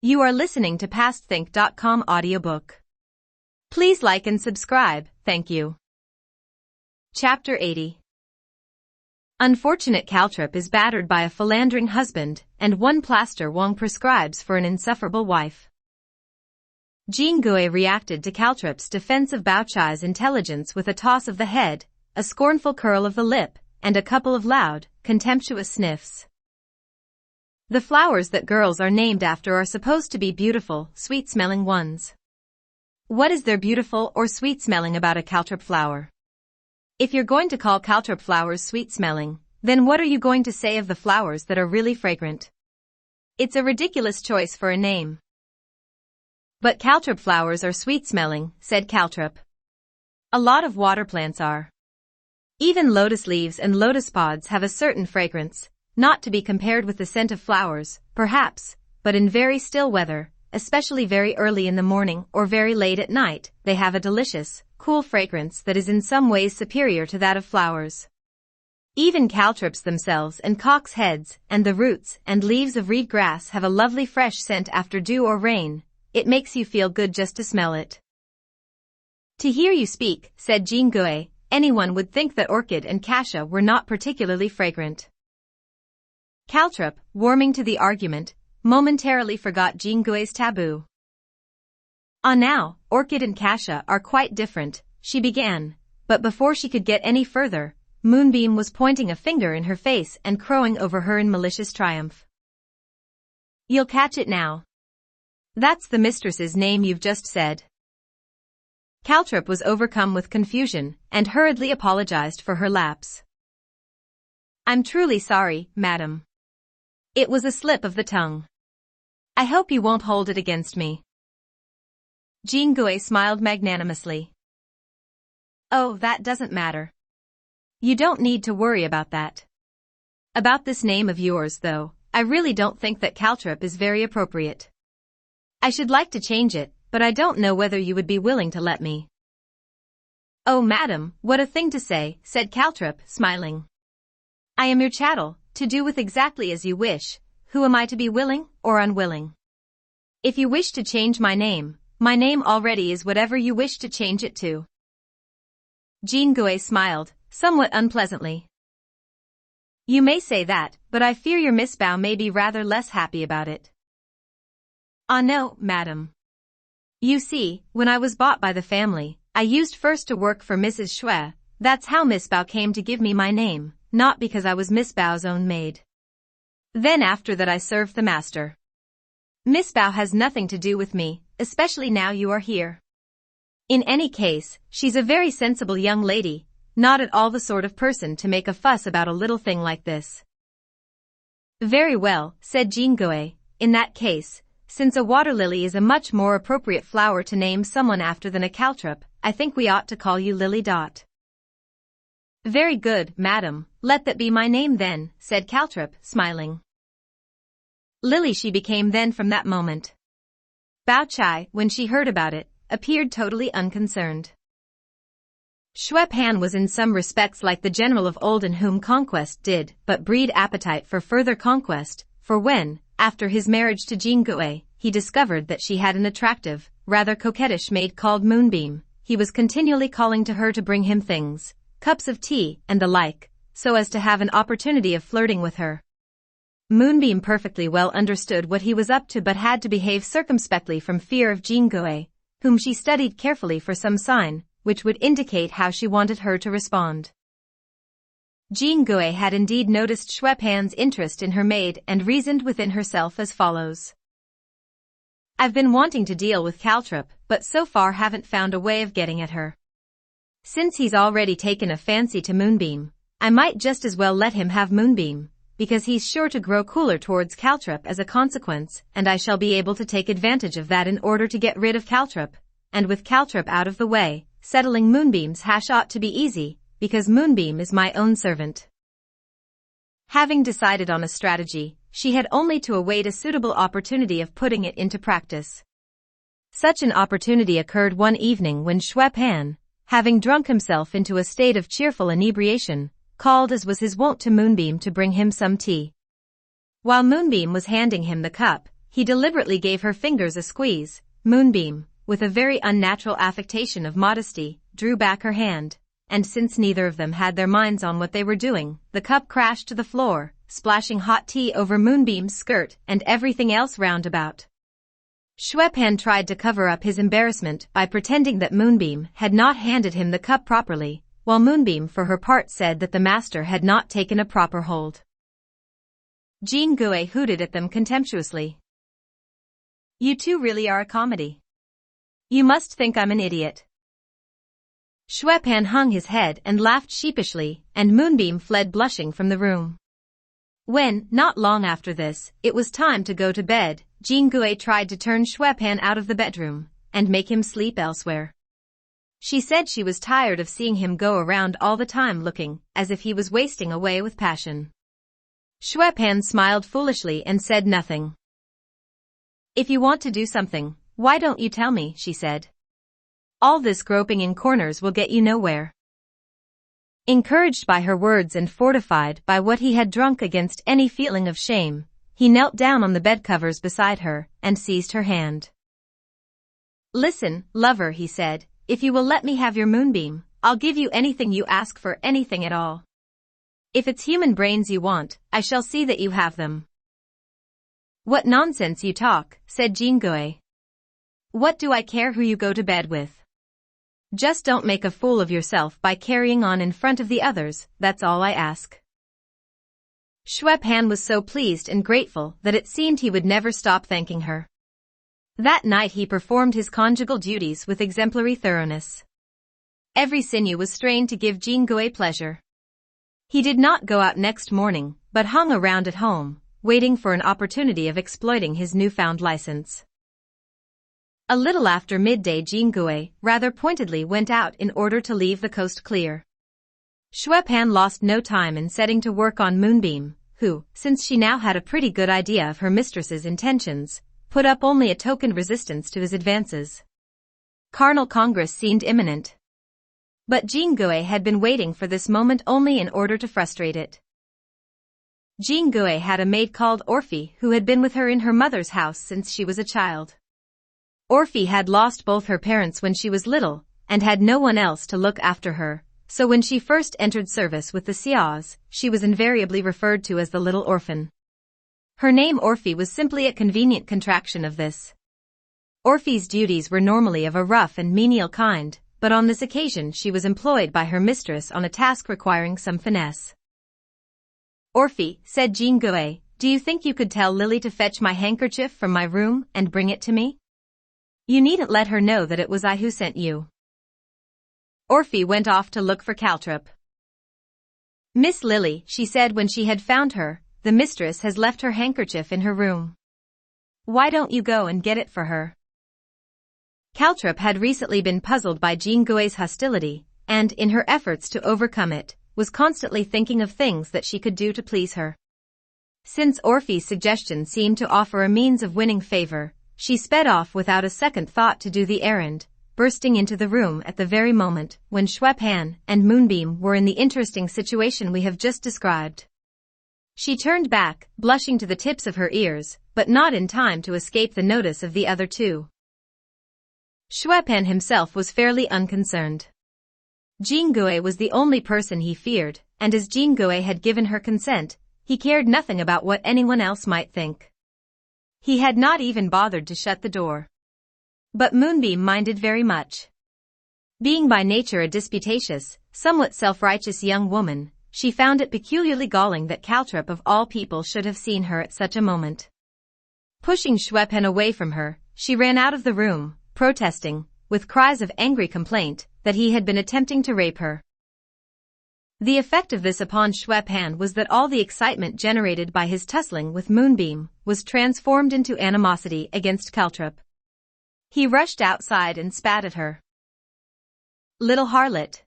You are listening to PastThink.com audiobook. Please like and subscribe, thank you. Chapter 80. Unfortunate Caltrip is battered by a philandering husband, and one plaster Wong prescribes for an insufferable wife. Jean Gui reacted to Caltrip's defense of Bao Chai's intelligence with a toss of the head, a scornful curl of the lip, and a couple of loud, contemptuous sniffs. The flowers that girls are named after are supposed to be beautiful, sweet-smelling ones. What is there beautiful or sweet-smelling about a Caltrip flower? If you're going to call Caltrip flowers sweet-smelling, then what are you going to say of the flowers that are really fragrant? It's a ridiculous choice for a name. But Caltrip flowers are sweet-smelling, said Caltrip. A lot of water plants are. Even lotus leaves and lotus pods have a certain fragrance, not to be compared with the scent of flowers, perhaps, but in very still weather, especially very early in the morning or very late at night, they have a delicious, cool fragrance that is in some ways superior to that of flowers. Even caltrips themselves and cocks' heads and the roots and leaves of reed grass have a lovely fresh scent after dew or rain. It makes you feel good just to smell it. To hear you speak, said Jean Gui, anyone would think that orchid and cassia were not particularly fragrant. Caltrip, warming to the argument, momentarily forgot Jean Gui's taboo. Ah, now, orchid and cassia are quite different, she began, but before she could get any further, Moonbeam was pointing a finger in her face and crowing over her in malicious triumph. You'll catch it now. That's the mistress's name you've just said. Caltrip was overcome with confusion and hurriedly apologized for her lapse. I'm truly sorry, madam. It was a slip of the tongue. I hope you won't hold it against me. Jean Gui smiled magnanimously. Oh, that doesn't matter. You don't need to worry about that. About this name of yours, though, I really don't think that Caltrip is very appropriate. I should like to change it, but I don't know whether you would be willing to let me. Oh, madam, what a thing to say, said Caltrip, smiling. I am your chattel, to do with exactly as you wish. Who am I to be willing or unwilling? If you wish to change my name already is whatever you wish to change it to. Jean Gui smiled, somewhat unpleasantly. You may say that, but I fear your Miss Bao may be rather less happy about it. Ah no, madam. You see, when I was bought by the family, I used first to work for Mrs. Xue. That's how Miss Bao came to give me my name, not because I was Miss Bao's own maid. Then after that I served the master. Miss Bao has nothing to do with me, especially now you are here. In any case, she's a very sensible young lady, not at all the sort of person to make a fuss about a little thing like this. Very well, said Jean Gui, in that case, since a water lily is a much more appropriate flower to name someone after than a caltrip, I think we ought to call you Lily Dot. Very good, madam, let that be my name then, said Caltrip, smiling. Lily she became then from that moment. Bao Chai, when she heard about it, appeared totally unconcerned. Xueqin was in some respects like the general of old in whom conquest did but breed appetite for further conquest, for when, after his marriage to Jean Gui, he discovered that she had an attractive, rather coquettish maid called Moonbeam, he was continually calling to her to bring him things, cups of tea, and the like, so as to have an opportunity of flirting with her. Moonbeam perfectly well understood what he was up to but had to behave circumspectly from fear of Jean Gui, whom she studied carefully for some sign, which would indicate how she wanted her to respond. Jean Gui had indeed noticed Xueqin's interest in her maid and reasoned within herself as follows. I've been wanting to deal with Caltrip, but so far haven't found a way of getting at her. Since he's already taken a fancy to Moonbeam, I might just as well let him have Moonbeam, because he's sure to grow cooler towards Caltrip as a consequence, and I shall be able to take advantage of that in order to get rid of Caltrip, and with Caltrip out of the way, settling Moonbeam's hash ought to be easy, because Moonbeam is my own servant. Having decided on a strategy, she had only to await a suitable opportunity of putting it into practice. Such an opportunity occurred one evening when Xueqin, having drunk himself into a state of cheerful inebriation, called as was his wont to Moonbeam to bring him some tea. While Moonbeam was handing him the cup, he deliberately gave her fingers a squeeze. Moonbeam, with a very unnatural affectation of modesty, drew back her hand, and since neither of them had their minds on what they were doing, the cup crashed to the floor, splashing hot tea over Moonbeam's skirt and everything else round about. Xueqin tried to cover up his embarrassment by pretending that Moonbeam had not handed him the cup properly, while Moonbeam for her part said that the master had not taken a proper hold. Jean Gui hooted at them contemptuously. "You two really are a comedy. You must think I'm an idiot." Xueqin hung his head and laughed sheepishly, and Moonbeam fled blushing from the room. When, not long after this, it was time to go to bed, Jean Gui tried to turn Xueqin out of the bedroom and make him sleep elsewhere. She said she was tired of seeing him go around all the time looking as if he was wasting away with passion. Xueqin smiled foolishly and said nothing. "If you want to do something, why don't you tell me?" she said. "All this groping in corners will get you nowhere." Encouraged by her words and fortified by what he had drunk against any feeling of shame, he knelt down on the bed covers beside her and seized her hand. "Listen, lover," he said, "if you will let me have your Moonbeam, I'll give you anything you ask for, anything at all. If it's human brains you want, I shall see that you have them." "What nonsense you talk," said Jean Gui. "What do I care who you go to bed with? Just don't make a fool of yourself by carrying on in front of the others, that's all I ask." Xueqin was so pleased and grateful that it seemed he would never stop thanking her. That night he performed his conjugal duties with exemplary thoroughness. Every sinew was strained to give Jean Gui pleasure. He did not go out next morning, but hung around at home, waiting for an opportunity of exploiting his newfound license. A little after midday Jean Gui rather pointedly went out in order to leave the coast clear. Xueqin lost no time in setting to work on Moonbeam, who, since she now had a pretty good idea of her mistress's intentions, put up only a token resistance to his advances. Carnal Congress seemed imminent. But Jean Gui had been waiting for this moment only in order to frustrate it. Jean Gui had a maid called Orphée who had been with her in her mother's house since she was a child. Orphée had lost both her parents when she was little, and had no one else to look after her, so when she first entered service with the Xiaos, she was invariably referred to as the little orphan. Her name Orphée was simply a convenient contraction of this. Orphée's duties were normally of a rough and menial kind, but on this occasion she was employed by her mistress on a task requiring some finesse. "Orphée," said Jean Gui, "do you think you could tell Lily to fetch my handkerchief from my room and bring it to me? You needn't let her know that it was I who sent you." Orphée went off to look for Caltrip. "Miss Lily," she said when she had found her, "the mistress has left her handkerchief in her room. Why don't you go and get it for her?" Caltrip had recently been puzzled by Jean Gui's hostility, and, in her efforts to overcome it, was constantly thinking of things that she could do to please her. Since Orphée's suggestion seemed to offer a means of winning favor, she sped off without a second thought to do the errand, bursting into the room at the very moment when Xueqin and Moonbeam were in the interesting situation we have just described. She turned back, blushing to the tips of her ears, but not in time to escape the notice of the other two. Xueqin himself was fairly unconcerned. Jean Gui was the only person he feared, and as Jean Gui had given her consent, he cared nothing about what anyone else might think. He had not even bothered to shut the door. But Moonbeam minded very much. Being by nature a disputatious, somewhat self-righteous young woman, she found it peculiarly galling that Caltrip of all people should have seen her at such a moment. Pushing Xueqin away from her, she ran out of the room, protesting, with cries of angry complaint, that he had been attempting to rape her. The effect of this upon Xueqin was that all the excitement generated by his tussling with Moonbeam was transformed into animosity against Caltrip. He rushed outside and spat at her. "Little harlot.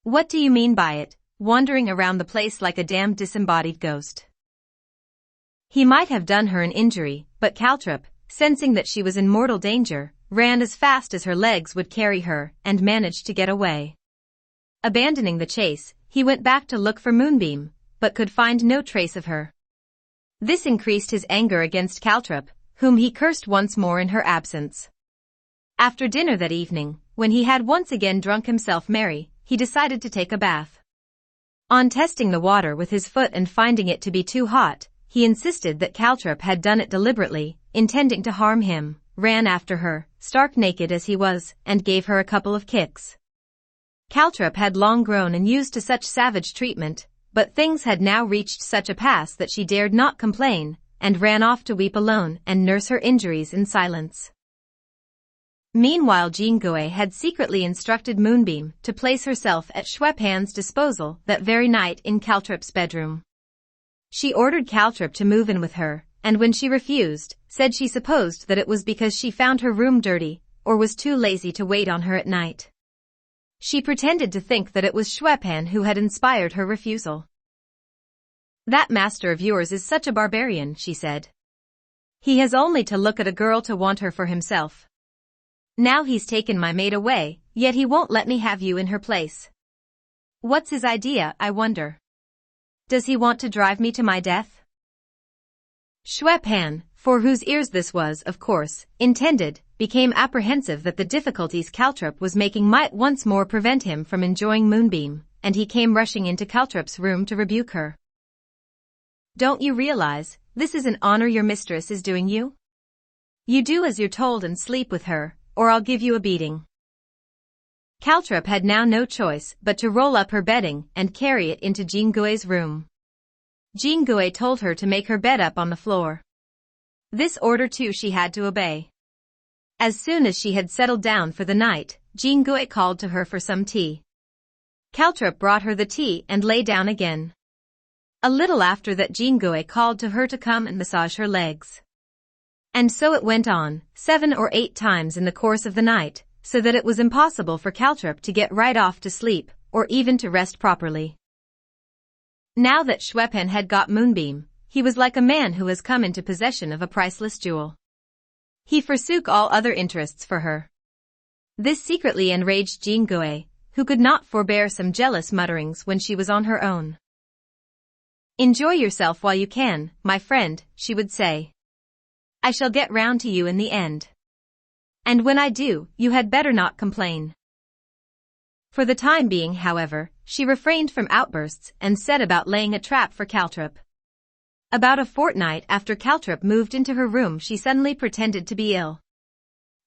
What do you mean by it, wandering around the place like a damned disembodied ghost?" He might have done her an injury, but Caltrip, sensing that she was in mortal danger, ran as fast as her legs would carry her and managed to get away. Abandoning the chase, he went back to look for Moonbeam, but could find no trace of her. This increased his anger against Caltrip, whom he cursed once more in her absence. After dinner that evening, when he had once again drunk himself merry, he decided to take a bath. On testing the water with his foot and finding it to be too hot, he insisted that Caltrip had done it deliberately, intending to harm him, ran after her, stark naked as he was, and gave her a couple of kicks. Caltrip had long grown and used to such savage treatment, but things had now reached such a pass that she dared not complain, and ran off to weep alone and nurse her injuries in silence. Meanwhile Jingui had secretly instructed Moonbeam to place herself at Xueqin's disposal that very night in Caltrip's bedroom. She ordered Caltrip to move in with her, and when she refused, said she supposed that it was because she found her room dirty, or was too lazy to wait on her at night. She pretended to think that it was Xueqin who had inspired her refusal. "That master of yours is such a barbarian," she said. "He has only to look at a girl to want her for himself. Now he's taken my maid away, yet he won't let me have you in her place. What's his idea, I wonder? Does he want to drive me to my death?" Xueqin, for whose ears this was, of course, intended, became apprehensive that the difficulties Caltrip was making might once more prevent him from enjoying Moonbeam, and he came rushing into Caltrip's room to rebuke her. "Don't you realize, this is an honor your mistress is doing you? You do as you're told and sleep with her, or I'll give you a beating." Caltrip had now no choice but to roll up her bedding and carry it into Jingui's room. Jingui told her to make her bed up on the floor. This order too she had to obey. As soon as she had settled down for the night, Jingui called to her for some tea. Caltrip brought her the tea and lay down again. A little after that Jingui called to her to come and massage her legs. And so it went on, 7 or 8 times in the course of the night, so that it was impossible for Caltrip to get right off to sleep, or even to rest properly. Now that Xueqin had got Moonbeam, he was like a man who has come into possession of a priceless jewel. He forsook all other interests for her. This secretly enraged Jingui, who could not forbear some jealous mutterings when she was on her own. "Enjoy yourself while you can, my friend," she would say. "I shall get round to you in the end. And when I do, you had better not complain." For the time being, however, she refrained from outbursts and set about laying a trap for Caltrip. About a fortnight after Caltrip moved into her room, she suddenly pretended to be ill.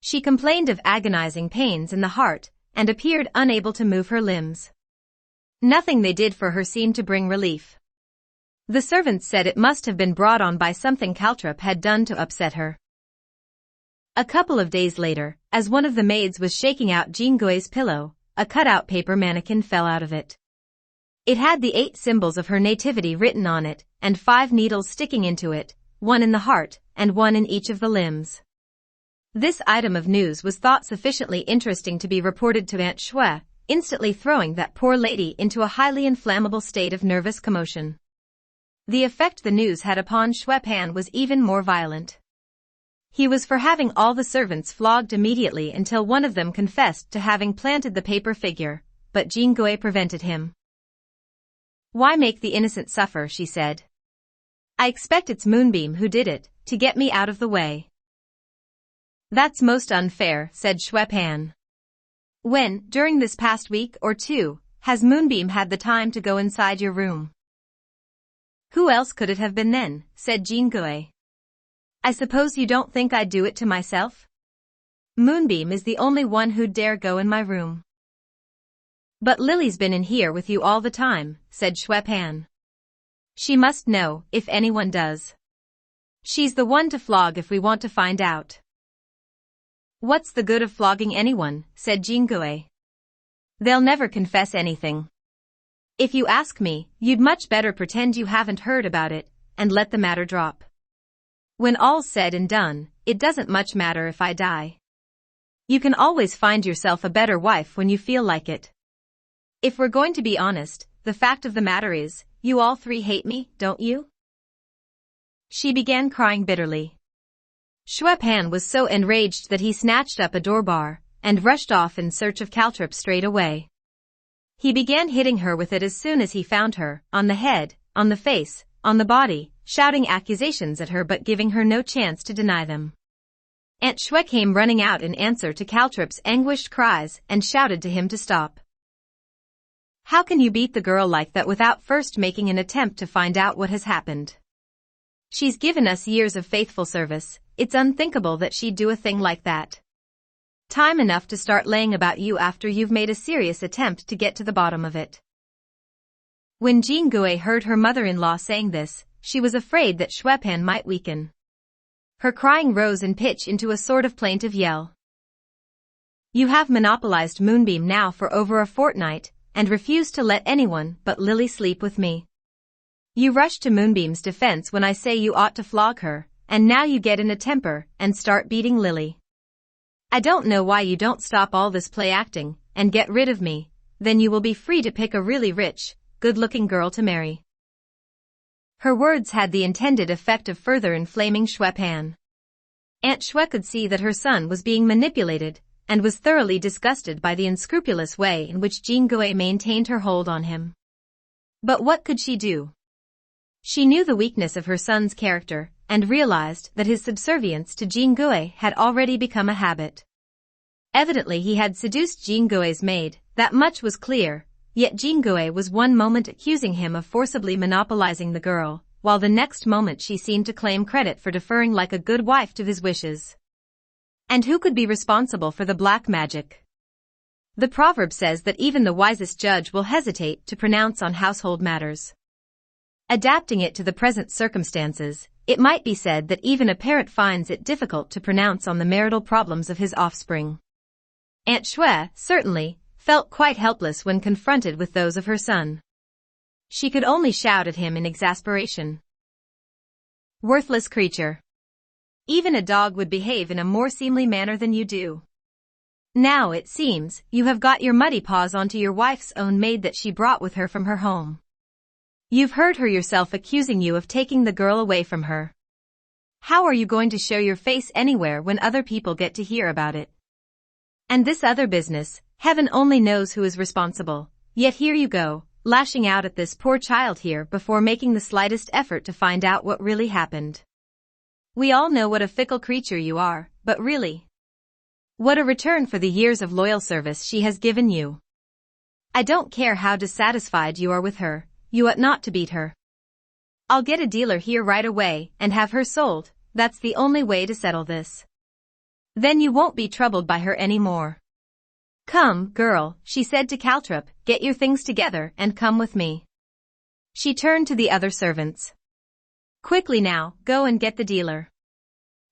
She complained of agonizing pains in the heart, and appeared unable to move her limbs. Nothing they did for her seemed to bring relief. The servants said it must have been brought on by something Caltrip had done to upset her. A couple of days later, as one of the maids was shaking out Jingui's pillow, a cut-out paper mannequin fell out of it. It had the 8 symbols of her nativity written on it, and 5 needles sticking into it, 1 in the heart, and 1 in each of the limbs. This item of news was thought sufficiently interesting to be reported to Aunt Xue, instantly throwing that poor lady into a highly inflammable state of nervous commotion. The effect the news had upon Xueqin was even more violent. He was for having all the servants flogged immediately until one of them confessed to having planted the paper figure, but Jingui prevented him. "Why make the innocent suffer?" she said. "I expect it's Moonbeam who did it, to get me out of the way." "That's most unfair," said Xueqin. "When, during this past week or 2, has Moonbeam had the time to go inside your room?" "Who else could it have been then?" said Jingui. "I suppose you don't think I'd do it to myself? Moonbeam is the only one who'd dare go in my room." "But Lily's been in here with you all the time," said Xueqin. "She must know, if anyone does. She's the one to flog if we want to find out." "What's the good of flogging anyone?" said Jingui. "They'll never confess anything. If you ask me, you'd much better pretend you haven't heard about it, and let the matter drop. When all's said and done, it doesn't much matter if I die. You can always find yourself a better wife when you feel like it. If we're going to be honest, the fact of the matter is, you all 3 hate me, don't you?" She began crying bitterly. Xueqin was so enraged that he snatched up a door bar, and rushed off in search of Caltrip straight away. He began hitting her with it as soon as he found her, on the head, on the face, on the body, shouting accusations at her but giving her no chance to deny them. Aunt Xue came running out in answer to Caltrip's anguished cries and shouted to him to stop. How can you beat the girl like that without first making an attempt to find out what has happened? She's given us years of faithful service, it's unthinkable that she'd do a thing like that. Time enough to start laying about you after you've made a serious attempt to get to the bottom of it. When Jingui heard her mother-in-law saying this, she was afraid that Xuepan might weaken. Her crying rose in pitch into a sort of plaintive yell. You have monopolized Moonbeam now for over a fortnight, and refuse to let anyone but Lily sleep with me. You rush to Moonbeam's defense when I say you ought to flog her, and now you get in a temper and start beating Lily. I don't know why you don't stop all this play acting, and get rid of me, then you will be free to pick a really rich, good-looking girl to marry. Her words had the intended effect of further inflaming Xuepan. Aunt Xue could see that her son was being manipulated, and was thoroughly disgusted by the unscrupulous way in which Jingui maintained her hold on him. But what could she do? She knew the weakness of her son's character, and realized that his subservience to Jingui had already become a habit. Evidently he had seduced Jingui's maid, that much was clear, yet Jingui was one moment accusing him of forcibly monopolizing the girl, while the next moment she seemed to claim credit for deferring like a good wife to his wishes. And who could be responsible for the black magic? The proverb says that even the wisest judge will hesitate to pronounce on household matters. Adapting it to the present circumstances, it might be said that even a parent finds it difficult to pronounce on the marital problems of his offspring. Aunt Xue, certainly, felt quite helpless when confronted with those of her son. She could only shout at him in exasperation. Worthless creature. Even a dog would behave in a more seemly manner than you do. Now, it seems, you have got your muddy paws onto your wife's own maid that she brought with her from her home. You've heard her yourself accusing you of taking the girl away from her. How are you going to show your face anywhere when other people get to hear about it? And this other business, heaven only knows who is responsible, yet here you go, lashing out at this poor child here before making the slightest effort to find out what really happened. We all know what a fickle creature you are, but really, what a return for the years of loyal service she has given you. I don't care how dissatisfied you are with her, you ought not to beat her. I'll get a dealer here right away and have her sold, that's the only way to settle this. Then you won't be troubled by her anymore. Come, girl, she said to Caltrip, get your things together and come with me. She turned to the other servants. Quickly now, go and get the dealer.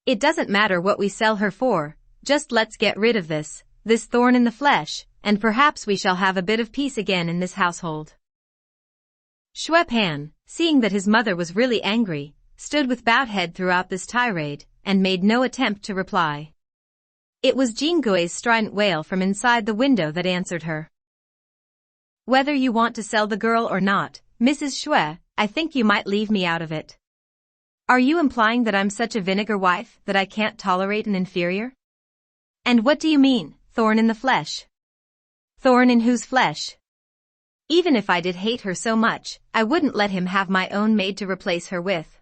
It doesn't matter what we sell her for, just let's get rid of this thorn in the flesh, and perhaps we shall have a bit of peace again in this household. Xuepan, seeing that his mother was really angry, stood with bowed head throughout this tirade, and made no attempt to reply. It was Jingui's strident wail from inside the window that answered her. Whether you want to sell the girl or not, Mrs. Xue, I think you might leave me out of it. Are you implying that I'm such a vinegar wife that I can't tolerate an inferior? And what do you mean, thorn in the flesh? Thorn in whose flesh? Even if I did hate her so much, I wouldn't let him have my own maid to replace her with.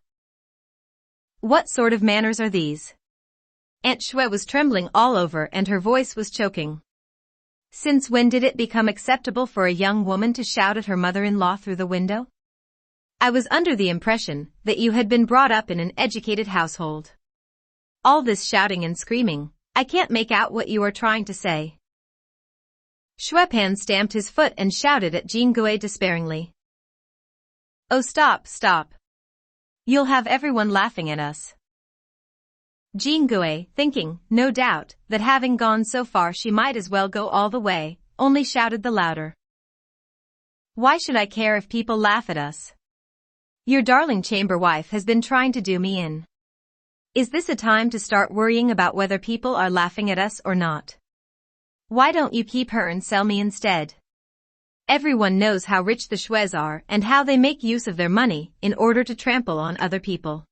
What sort of manners are these? Aunt Xue was trembling all over and her voice was choking. Since when did it become acceptable for a young woman to shout at her mother-in-law through the window? I was under the impression that you had been brought up in an educated household. All this shouting and screaming, I can't make out what you are trying to say. Xuepan stamped his foot and shouted at Jingui despairingly. Oh, stop, stop. You'll have everyone laughing at us. Jingui, thinking, no doubt, that having gone so far she might as well go all the way, only shouted the louder. Why should I care if people laugh at us? Your darling chamber wife has been trying to do me in. Is this a time to start worrying about whether people are laughing at us or not? Why don't you keep her and sell me instead? Everyone knows how rich the Xues are and how they make use of their money in order to trample on other people.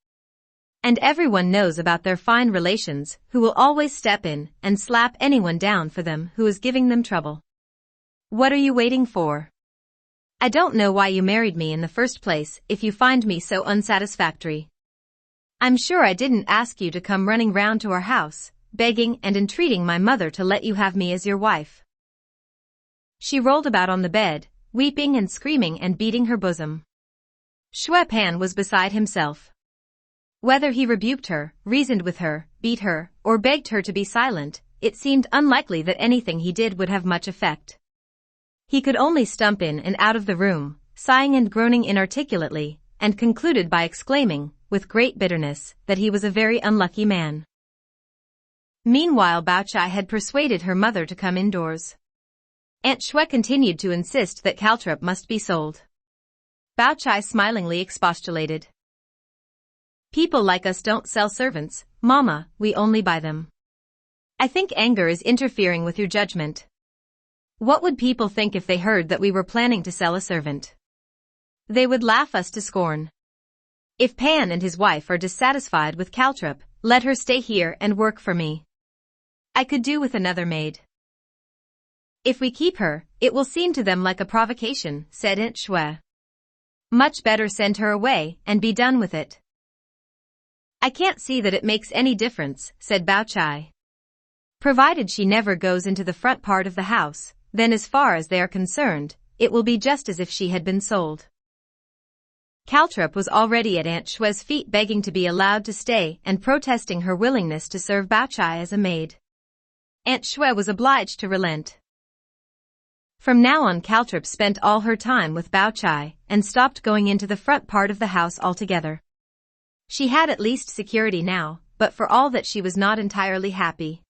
And everyone knows about their fine relations who will always step in and slap anyone down for them who is giving them trouble. What are you waiting for? I don't know why you married me in the first place if you find me so unsatisfactory. I'm sure I didn't ask you to come running round to our house, begging and entreating my mother to let you have me as your wife." She rolled about on the bed, weeping and screaming and beating her bosom. Xueqin was beside himself. Whether he rebuked her, reasoned with her, beat her, or begged her to be silent, it seemed unlikely that anything he did would have much effect. He could only stump in and out of the room, sighing and groaning inarticulately, and concluded by exclaiming, with great bitterness, that he was a very unlucky man. Meanwhile Baochai had persuaded her mother to come indoors. Aunt Xue continued to insist that caltrop must be sold. Baochai smilingly expostulated. "People like us don't sell servants, Mama, we only buy them. I think anger is interfering with your judgment. What would people think if they heard that we were planning to sell a servant? They would laugh us to scorn. If Pan and his wife are dissatisfied with caltrop, let her stay here and work for me. I could do with another maid. If we keep her, it will seem to them like a provocation," said Aunt Xue. "Much better send her away and be done with it." "I can't see that it makes any difference," said Baochai. "Provided she never goes into the front part of the house, then as far as they are concerned, it will be just as if she had been sold." Caltrop was already at Aunt Xue's feet begging to be allowed to stay and protesting her willingness to serve Baochai as a maid. Aunt Xue was obliged to relent. From now on Caltrop spent all her time with Baochai and stopped going into the front part of the house altogether. She had at least security now, but for all that she was not entirely happy.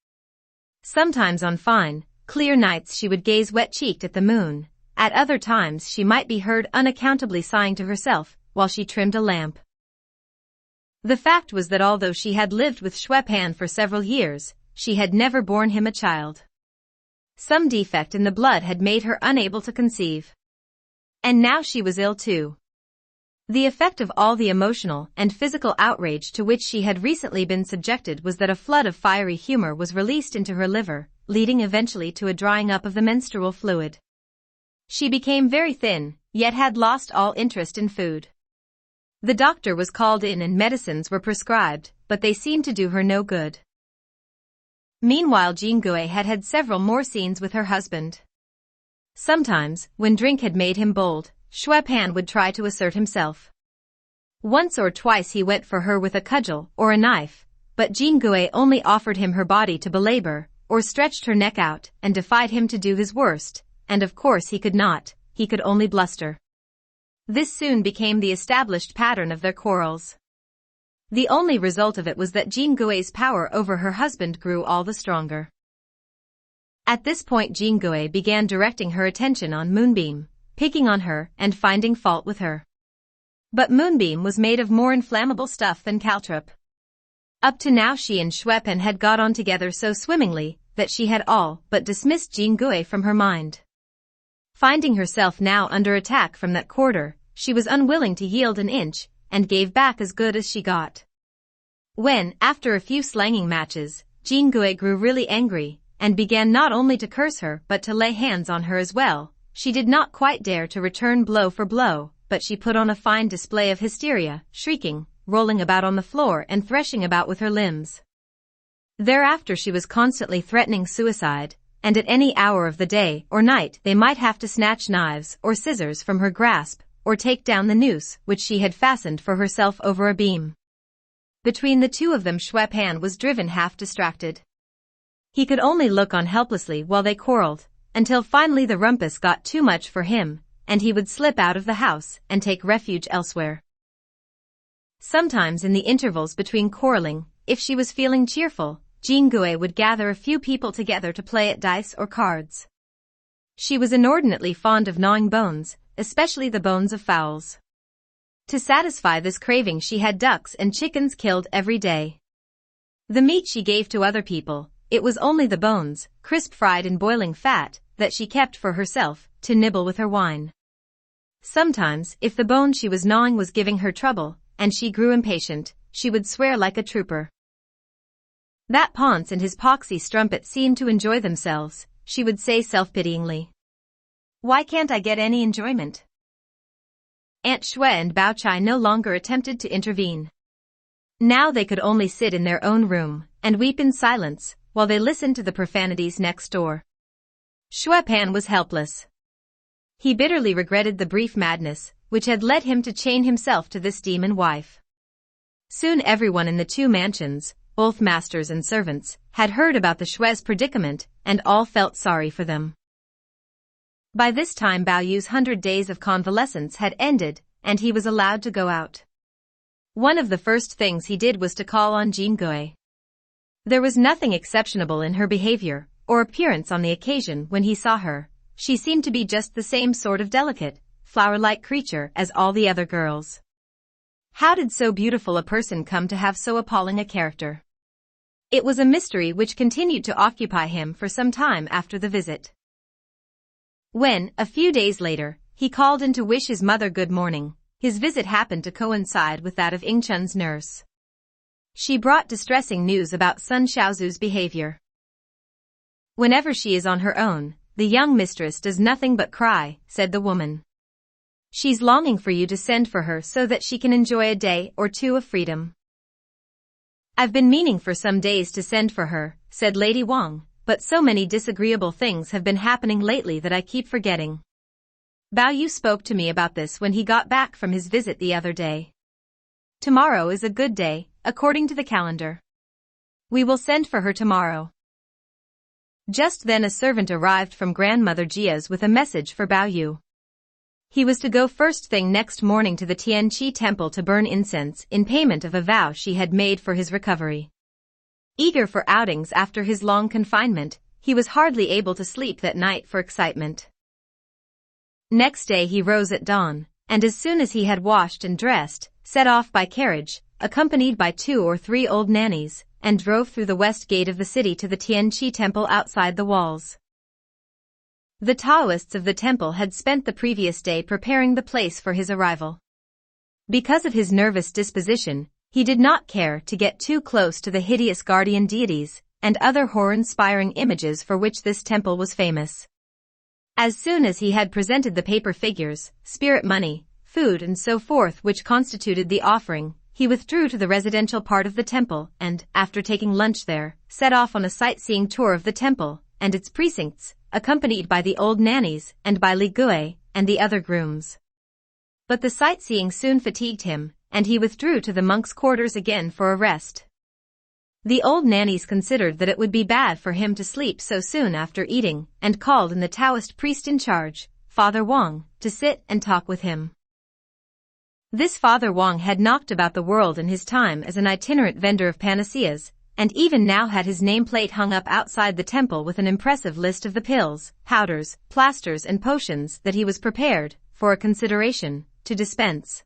Sometimes on fine, clear nights she would gaze wet-cheeked at the moon, at other times she might be heard unaccountably sighing to herself while she trimmed a lamp. The fact was that although she had lived with Xueqin for several years, she had never borne him a child. Some defect in the blood had made her unable to conceive. And now she was ill too. The effect of all the emotional and physical outrage to which she had recently been subjected was that a flood of fiery humor was released into her liver, leading eventually to a drying up of the menstrual fluid. She became very thin, yet had lost all interest in food. The doctor was called in and medicines were prescribed, but they seemed to do her no good. Meanwhile Jingui had had several more scenes with her husband. Sometimes, when drink had made him bold, Xueqin would try to assert himself. Once or twice he went for her with a cudgel or a knife, but Jingui only offered him her body to belabor, or stretched her neck out and defied him to do his worst, and of course he could not, he could only bluster. This soon became the established pattern of their quarrels. The only result of it was that Jingui's power over her husband grew all the stronger. At this point Jingui began directing her attention on Moonbeam, picking on her and finding fault with her. But Moonbeam was made of more inflammable stuff than caltrop. Up to now she and Xueqin had got on together so swimmingly that she had all but dismissed Jingui from her mind. Finding herself now under attack from that quarter, she was unwilling to yield an inch, and gave back as good as she got. When, after a few slanging matches, Jingui grew really angry, and began not only to curse her but to lay hands on her as well, she did not quite dare to return blow for blow, but she put on a fine display of hysteria, shrieking, rolling about on the floor and threshing about with her limbs. Thereafter she was constantly threatening suicide, and at any hour of the day or night they might have to snatch knives or scissors from her grasp, or take down the noose which she had fastened for herself over a beam. Between the two of them Xueqin was driven half distracted. He could only look on helplessly while they quarreled, until finally the rumpus got too much for him, and he would slip out of the house and take refuge elsewhere. Sometimes in the intervals between quarreling, if she was feeling cheerful, Jingui would gather a few people together to play at dice or cards. She was inordinately fond of gnawing bones, especially the bones of fowls. To satisfy this craving she had ducks and chickens killed every day. The meat she gave to other people, it was only the bones, crisp fried in boiling fat, that she kept for herself, to nibble with her wine. Sometimes, if the bone she was gnawing was giving her trouble, and she grew impatient, she would swear like a trooper. That Ponce and his poxy strumpet seemed to enjoy themselves, she would say self-pityingly. Why can't I get any enjoyment? Aunt Xue and Bao Chai no longer attempted to intervene. Now they could only sit in their own room and weep in silence while they listened to the profanities next door. Xueqin was helpless. He bitterly regretted the brief madness which had led him to chain himself to this demon wife. Soon everyone in the two mansions, both masters and servants, had heard about the Xue's predicament and all felt sorry for them. By this time Bao Yu's 100 days of convalescence had ended and he was allowed to go out. One of the first things he did was to call on Jin Gui. There was nothing exceptional in her behavior or appearance on the occasion when he saw her. She seemed to be just the same sort of delicate, flower-like creature as all the other girls. How did so beautiful a person come to have so appalling a character? It was a mystery which continued to occupy him for some time after the visit. When, a few days later, he called in to wish his mother good morning, his visit happened to coincide with that of Ingchun's nurse. She brought distressing news about Sun Xiaozu's behavior. Whenever she is on her own, the young mistress does nothing but cry, said the woman. She's longing for you to send for her so that she can enjoy a day or two of freedom. I've been meaning for some days to send for her, said Lady Wang, but so many disagreeable things have been happening lately that I keep forgetting. Bao Yu spoke to me about this when he got back from his visit the other day. Tomorrow is a good day, according to the calendar. We will send for her tomorrow. Just then a servant arrived from Grandmother Jia's with a message for Bao Yu. He was to go first thing next morning to the Tianqi temple to burn incense in payment of a vow she had made for his recovery. Eager for outings after his long confinement, he was hardly able to sleep that night for excitement. Next day he rose at dawn, and as soon as he had washed and dressed, set off by carriage, accompanied by 2 or 3 old nannies, and drove through the west gate of the city to the Tianqi temple outside the walls. The Taoists of the temple had spent the previous day preparing the place for his arrival. Because of his nervous disposition, he did not care to get too close to the hideous guardian deities and other horror-inspiring images for which this temple was famous. As soon as he had presented the paper figures, spirit money, food and so forth which constituted the offering, he withdrew to the residential part of the temple and, after taking lunch there, set off on a sightseeing tour of the temple and its precincts, accompanied by the old nannies and by Li Gui and the other grooms. But the sightseeing soon fatigued him, and he withdrew to the monks' quarters again for a rest. The old nannies considered that it would be bad for him to sleep so soon after eating, and called in the Taoist priest in charge, Father Wang, to sit and talk with him. This Father Wang had knocked about the world in his time as an itinerant vendor of panaceas, and even now had his nameplate hung up outside the temple with an impressive list of the pills, powders, plasters and potions that he was prepared, for a consideration, to dispense.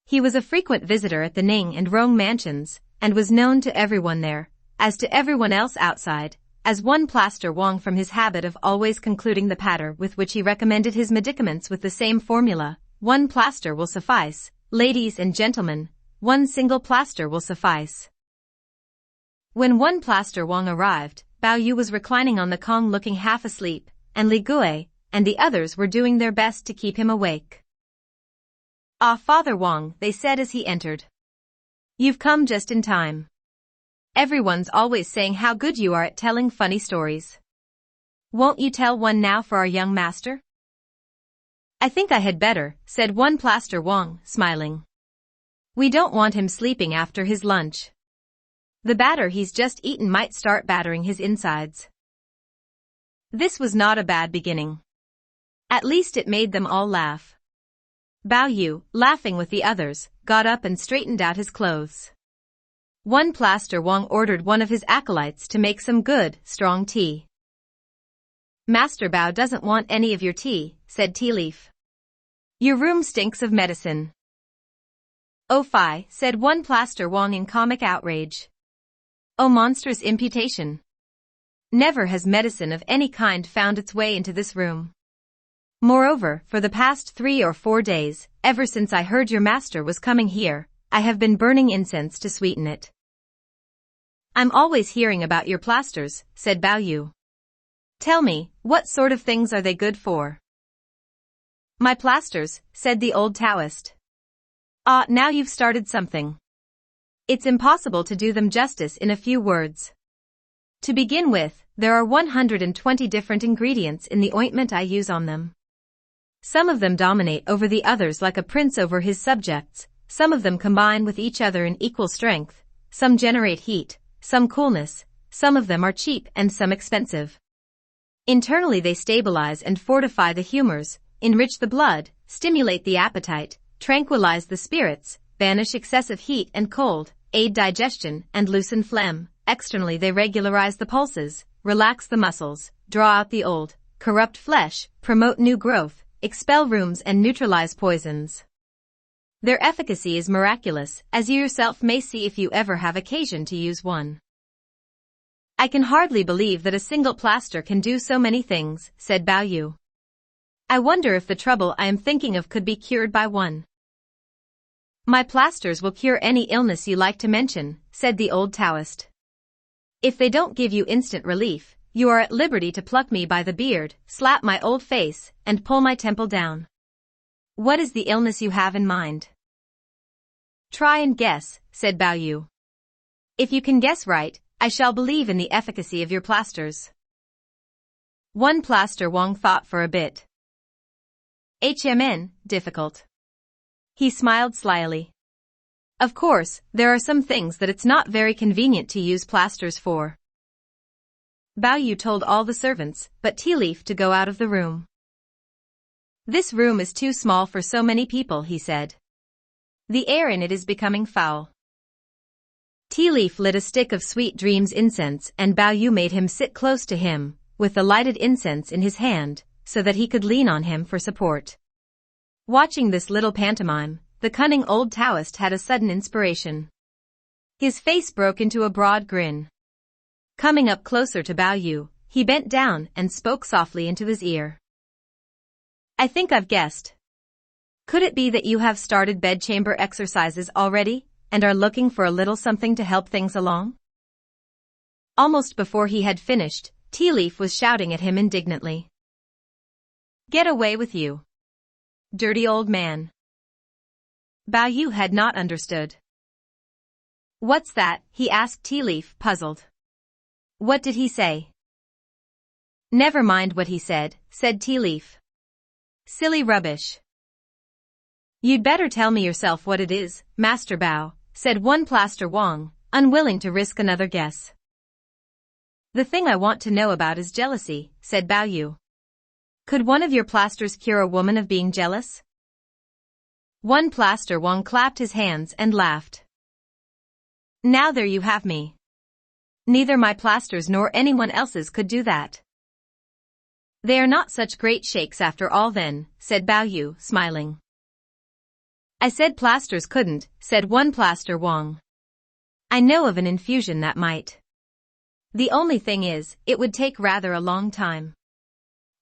He was a frequent visitor at the Ning and Rong mansions, and was known to everyone there, as to everyone else outside, as one plaster Wang from his habit of always concluding the patter with which he recommended his medicaments with the same formula, 1 plaster will suffice, ladies and gentlemen, 1 single plaster will suffice. When 1 plaster Wang arrived, Bao Yu was reclining on the Kong looking half asleep, and Li Gui and the others were doing their best to keep him awake. "Ah, Father Wang," they said as he entered. "You've come just in time. Everyone's always saying how good you are at telling funny stories. Won't you tell one now for our young master?" "I think I had better," said 1 plaster Wang, smiling. "We don't want him sleeping after his lunch. The batter he's just eaten might start battering his insides." This was not a bad beginning. At least it made them all laugh. Bao Yu, laughing with the others, got up and straightened out his clothes. 1 plaster Wang ordered one of his acolytes to make some good, strong tea. "Master Bao doesn't want any of your tea," said Tea Leaf. "Your room stinks of medicine." "Oh fie," said 1 plaster Wang in comic outrage. "Oh monstrous imputation. Never has medicine of any kind found its way into this room. Moreover, for the past 3 or 4 days, ever since I heard your master was coming here, I have been burning incense to sweeten it." "I'm always hearing about your plasters," said Bao Yu. "Tell me, what sort of things are they good for?" My plasters, said the old Taoist. Ah, now you've started something. It's impossible to do them justice in a few words. To begin with, there are 120 different ingredients in the ointment I use on them. Some of them dominate over the others like a prince over his subjects, some of them combine with each other in equal strength, some generate heat, some coolness, some of them are cheap and some expensive. Internally they stabilize and fortify the humors, enrich the blood, stimulate the appetite, tranquilize the spirits, banish excessive heat and cold, aid digestion and loosen phlegm. Externally they regularize the pulses, relax the muscles, draw out the old, corrupt flesh, promote new growth, expel rheums and neutralize poisons. Their efficacy is miraculous, as you yourself may see if you ever have occasion to use one. I can hardly believe that a single plaster can do so many things, said Bao Yu. I wonder if the trouble I am thinking of could be cured by one. My plasters will cure any illness you like to mention, said the old Taoist. If they don't give you instant relief, you are at liberty to pluck me by the beard, slap my old face, and pull my temple down. What is the illness you have in mind? Try and guess, said Bao Yu. If you can guess right, I shall believe in the efficacy of your plasters. One plaster Wang thought for a bit. Difficult. He smiled slyly. Of course, there are some things that it's not very convenient to use plasters for. Bao Yu told all the servants, but Tea Leaf, to go out of the room. This room is too small for so many people, he said. The air in it is becoming foul. Tea Leaf lit a stick of Sweet Dreams incense and Bao Yu made him sit close to him, with the lighted incense in his hand, so that he could lean on him for support. Watching this little pantomime, the cunning old Taoist had a sudden inspiration. His face broke into a broad grin. Coming up closer to Bao Yu, he bent down and spoke softly into his ear. I think I've guessed. Could it be that you have started bedchamber exercises already, and are looking for a little something to help things along? Almost before he had finished, Tea Leaf was shouting at him indignantly. Get away with you. Dirty old man. Bao Yu had not understood. What's that? He asked Tea Leaf, puzzled. What did he say? Never mind what he said Tea Leaf. Silly rubbish. You'd better tell me yourself what it is, Master Bao, said one plaster Wang, unwilling to risk another guess. The thing I want to know about is jealousy, said Bao Yu. Could one of your plasters cure a woman of being jealous? One plaster Wang clapped his hands and laughed. Now there you have me. Neither my plasters nor anyone else's could do that. They are not such great shakes after all then, said Bao Yu, smiling. I said plasters couldn't, said one plaster Wang. I know of an infusion that might. The only thing is, it would take rather a long time.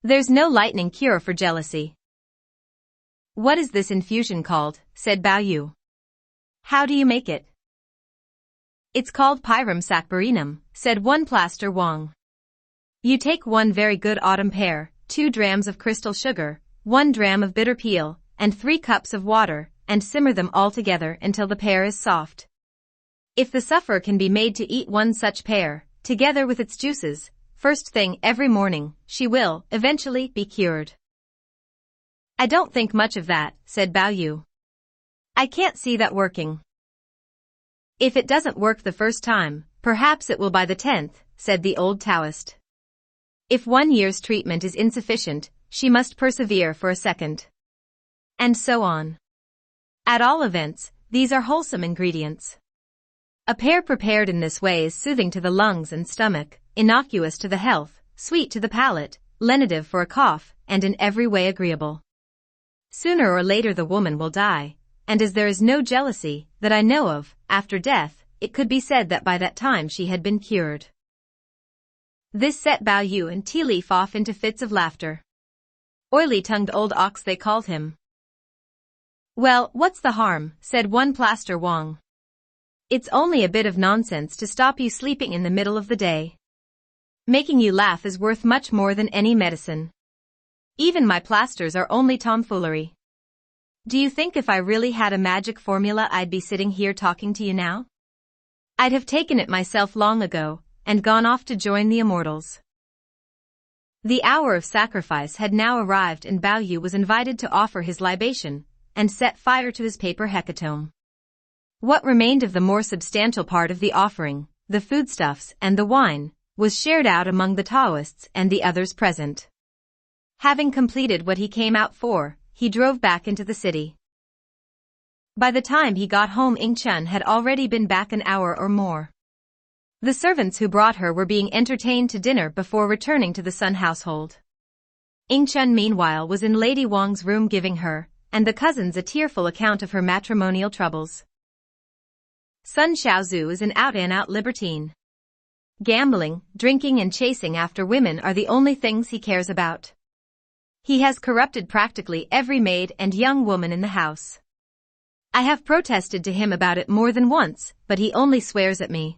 There's no lightning cure for jealousy. What is this infusion called? Said Bao Yu. How do you make it? It's called Pyrum Saccharinum, said one plaster Wang. You take 1 very good autumn pear, 2 drams of crystal sugar, 1 dram of bitter peel, and 3 cups of water, and simmer them all together until the pear is soft. If the sufferer can be made to eat 1 such pear, together with its juices, first thing every morning, she will, eventually, be cured. I don't think much of that, said Bao Yu. I can't see that working. If it doesn't work the first time, perhaps it will by the 10th, said the old Taoist. If 1 year's treatment is insufficient, she must persevere for a second. And so on. At all events, these are wholesome ingredients. A pear prepared in this way is soothing to the lungs and stomach, innocuous to the health, sweet to the palate, lenitive for a cough, and in every way agreeable. Sooner or later the woman will die, and as there is no jealousy, that I know of, after death, it could be said that by that time she had been cured. This set Bao Yu and Tea Leaf off into fits of laughter. Oily-tongued old ox they called him. Well, what's the harm, said one plaster Wang. It's only a bit of nonsense to stop you sleeping in the middle of the day. Making you laugh is worth much more than any medicine. Even my plasters are only tomfoolery. Do you think if I really had a magic formula I'd be sitting here talking to you now? I'd have taken it myself long ago, and gone off to join the immortals. The hour of sacrifice had now arrived and Bao Yu was invited to offer his libation, and set fire to his paper hecatomb. What remained of the more substantial part of the offering, the foodstuffs and the wine, was shared out among the Taoists and the others present. Having completed what he came out for, he drove back into the city. By the time he got home, Ying Chun had already been back an hour or more. The servants who brought her were being entertained to dinner before returning to the Sun household. Ying Chun meanwhile was in Lady Wang's room giving her, and the cousins, a tearful account of her matrimonial troubles. Sun Xiaozu is an out-and-out libertine. Gambling, drinking and chasing after women are the only things he cares about. He has corrupted practically every maid and young woman in the house. I have protested to him about it more than once, but he only swears at me.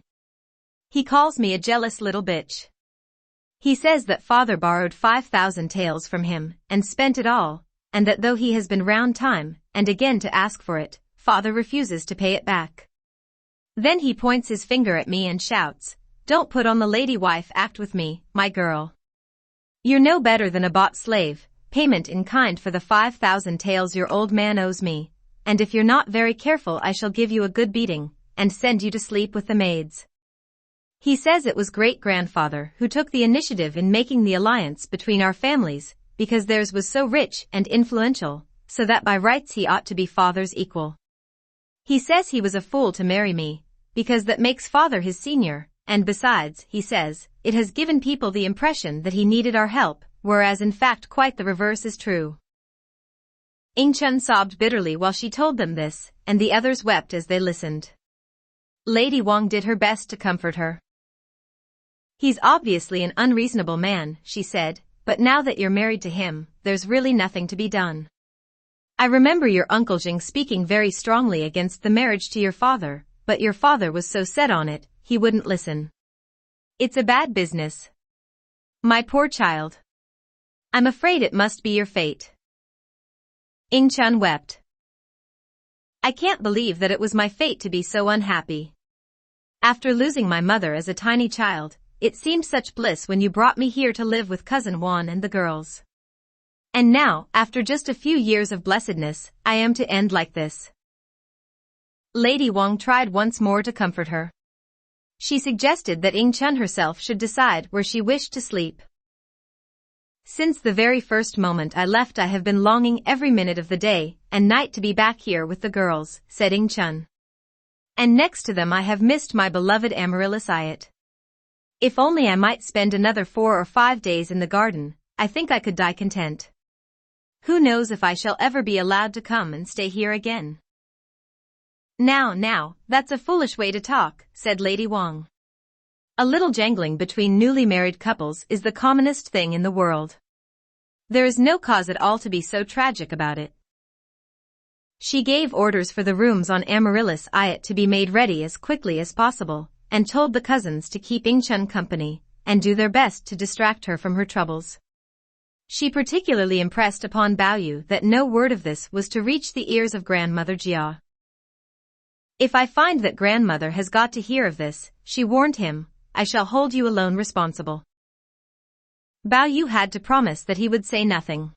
He calls me a jealous little bitch. He says that father borrowed 5,000 taels from him and spent it all, and that though he has been round time and again to ask for it, father refuses to pay it back. Then he points his finger at me and shouts, "Don't put on the lady wife act with me, my girl. You're no better than a bought slave, payment in kind for the 5,000 taels your old man owes me, and if you're not very careful I shall give you a good beating, and send you to sleep with the maids." He says it was great-grandfather who took the initiative in making the alliance between our families, because theirs was so rich and influential, so that by rights he ought to be father's equal. He says he was a fool to marry me, because that makes father his senior, and besides, he says, it has given people the impression that he needed our help, whereas in fact quite the reverse is true. Ying Chun sobbed bitterly while she told them this, and the others wept as they listened. Lady Wang did her best to comfort her. "He's obviously an unreasonable man," she said, "but now that you're married to him, there's really nothing to be done. I remember your Uncle Jing speaking very strongly against the marriage to your father, but your father was so set on it, he wouldn't listen. It's a bad business. My poor child. I'm afraid it must be your fate." Ying Chun wept. "I can't believe that it was my fate to be so unhappy. After losing my mother as a tiny child, it seemed such bliss when you brought me here to live with cousin Wan and the girls. And now, after just a few years of blessedness, I am to end like this." Lady Wang tried once more to comfort her. She suggested that Ying Chun herself should decide where she wished to sleep. "Since the very first moment I left I have been longing every minute of the day and night to be back here with the girls," said Ying Chun. "And next to them I have missed my beloved Amaryllis Ayat. If only I might spend another 4 or 5 days in the garden, I think I could die content. Who knows if I shall ever be allowed to come and stay here again." Now, that's a foolish way to talk," said Lady Wang. "A little jangling between newly married couples is the commonest thing in the world. There is no cause at all to be so tragic about it." She gave orders for the rooms on Amaryllis Ayat to be made ready as quickly as possible, and told the cousins to keep Ying Chun company, and do their best to distract her from her troubles. She particularly impressed upon Bao Yu that no word of this was to reach the ears of Grandmother Jia. "If I find that Grandmother has got to hear of this," she warned him, "I shall hold you alone responsible." Bao Yu had to promise that he would say nothing.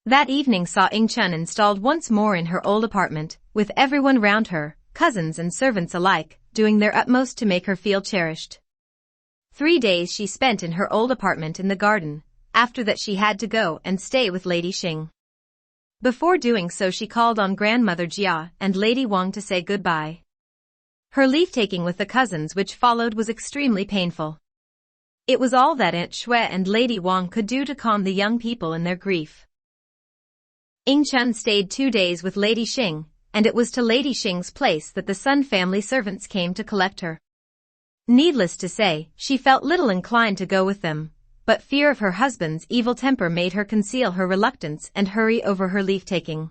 That evening saw Ying Chun installed once more in her old apartment, with everyone round her, cousins and servants alike, doing their utmost to make her feel cherished. 3 days she spent in her old apartment in the garden, after that she had to go and stay with Lady Xing. Before doing so she called on Grandmother Jia and Lady Wang to say goodbye. Her leave-taking with the cousins which followed was extremely painful. It was all that Aunt Xue and Lady Wang could do to calm the young people in their grief. Ying Chun stayed 2 days with Lady Xing, and it was to Lady Xing's place that the Sun family servants came to collect her. Needless to say, she felt little inclined to go with them, but fear of her husband's evil temper made her conceal her reluctance and hurry over her leave-taking.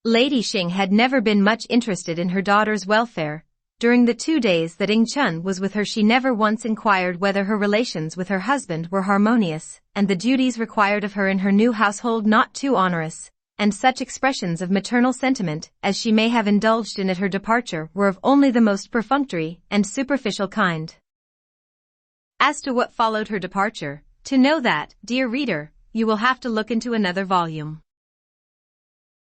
Lady Xing had never been much interested in her daughter's welfare. During the 2 days that Ing Chun was with her, she never once inquired whether her relations with her husband were harmonious, and the duties required of her in her new household not too onerous, and such expressions of maternal sentiment as she may have indulged in at her departure were of only the most perfunctory and superficial kind. As to what followed her departure, to know that, dear reader, you will have to look into another volume.